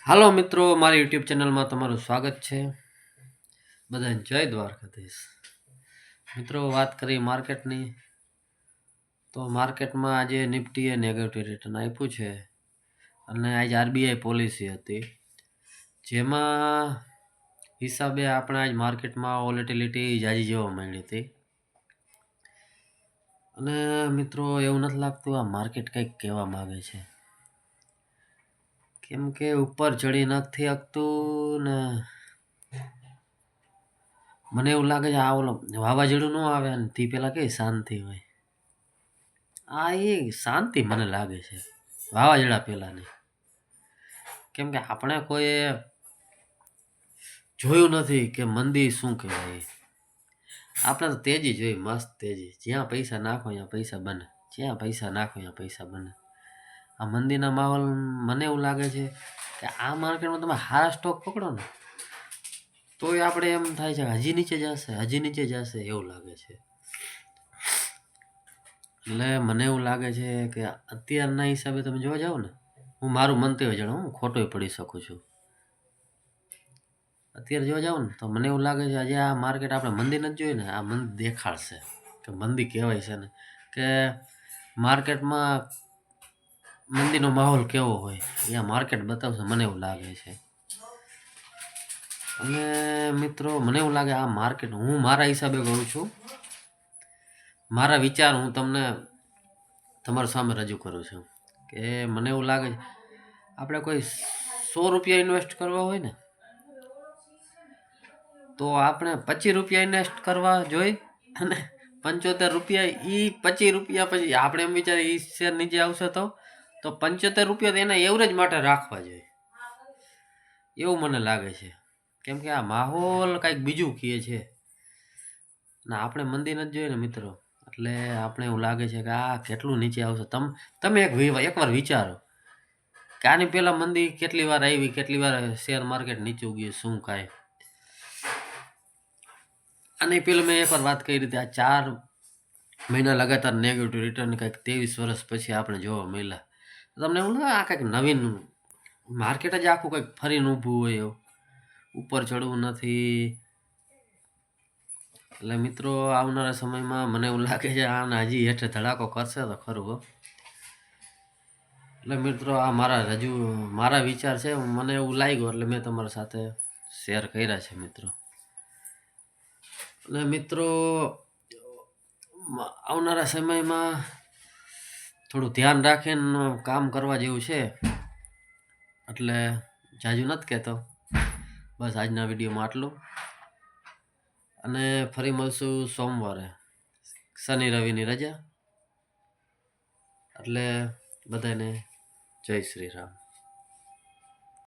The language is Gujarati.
હાલો મિત્રો, મારી યુટ્યુબ ચેનલમાં તમારું સ્વાગત છે. બધાને જય દ્વારકાધીશ. મિત્રો, વાત કરી માર્કેટની, તો માર્કેટમાં આજે નિફ્ટીએ નેગેટિવ રિટર્ન આપ્યું છે અને આજે આરબીઆઈ પોલિસી હતી, જેમાં હિસાબે આપણે આજ માર્કેટમાં વોલેટિલિટી જાજી જોવા મળી હતી. અને મિત્રો, એવું નથી લાગતું આ માર્કેટ કંઈક કહેવા માંગે છે, કેમ કે ઉપર ચડી નથી શકતું ને મને એવું લાગે છે આ ઓલો વાવાઝોડું ન આવે ને તે પેલા કઈ શાંતિ હોય, આ એ શાંતિ મને લાગે છે વાવાઝોડા પહેલાની. કેમ કે આપણે કોઈ જોયું નથી કે મંદી શું કહેવાય. આપણે તો તેજી જોઈ, મસ્ત તેજી, જ્યાં પૈસા નાખો ત્યાં પૈસા બને, જ્યાં પૈસા નાખો ત્યાં પૈસા બને. આ મંદીના માહોલ મને એવું લાગે છે કે આ માર્કેટમાં તમે હારા સ્ટોક પકડો ને તોય આપણે એમ થાય છે હજી નીચે જશે એવું લાગે છે. એટલે મને એવું લાગે છે કે અત્યારના હિસાબે તમે જોવા જાઓ ને, હું મારું મંતવ્ય જણાવું, હું ખોટોય પડી શકું છું. અત્યારે જોવા જાવ ને તો મને એવું લાગે છે આજે આ માર્કેટ આપણે મંદી નથી જોઈ ને, આ મંદી દેખાડશે કે મંદી કહેવાય છે ને, કે માર્કેટમાં મંદીનો માહોલ કેવો હોય અહીંયા માર્કેટ બતાવશે, મને એવું લાગે છે. અને મિત્રો, મને એવું લાગે આ માર્કેટ, હું મારા હિસાબે કહું છું, મારા વિચાર હું તમને તમારા સામે રજૂ કરું છું કે મને એવું લાગે છે આપણે કોઈ 100 રૂપિયા ઇન્વેસ્ટ કરવા હોય ને તો આપણે 25 રૂપિયા ઇન્વેસ્ટ કરવા જોઈએ, અને 75 રૂપિયા, એ 25 રૂપિયા પછી આપણે એમ વિચારીએ એ શેર નીચે આવશે તો 75 રૂપિયા એના એવરેજ માટે રાખવા જોઈએ, એવું મને લાગે છે. કેમ કે આ માહોલ કંઈક બીજું કહે છે ને આપણે મંદી નથી જોઈએ ને મિત્રો, એટલે આપણે એવું લાગે છે કે આ કેટલું નીચે આવશે. તમે એકવાર વિચારો કે આની પહેલાં મંદી કેટલી વાર આવી, કેટલી વાર શેર માર્કેટ નીચું ગયું, શું કાંઈ. અને પેલું મેં એકવાર વાત કરી હતી, આ 4 મહિના લગાતાર નેગેટિવ રિટર્ન કંઈક 23 વર્ષ પછી આપણે જોવા મળ્યા. તમને એવું લાગે આ કંઈક નવીન માર્કેટ જ આખું કંઈક ફરીને ઊભું હોય એવું, ઉપર ચડવું નથી. એટલે મિત્રો, આવનારા સમયમાં મને એવું લાગે છે આને હજી હેઠે ધડાકો કરશે તો ખરું હો. એટલે મિત્રો, આ મારા વિચાર છે, મને એવું લાગ્યું એટલે મેં તમારા સાથે શેર કર્યા છે મિત્રો. અને મિત્રો, આવનારા સમયમાં થોડું ધ્યાન રાખીને કામ કરવા જેવું છે, એટલે જાજુ નથી કહેતો. બસ આજના વિડીયોમાં આટલું, અને ફરી મળશું સોમવારે, શનિ રવિની રજા. એટલે બધાને જય શ્રી રામ.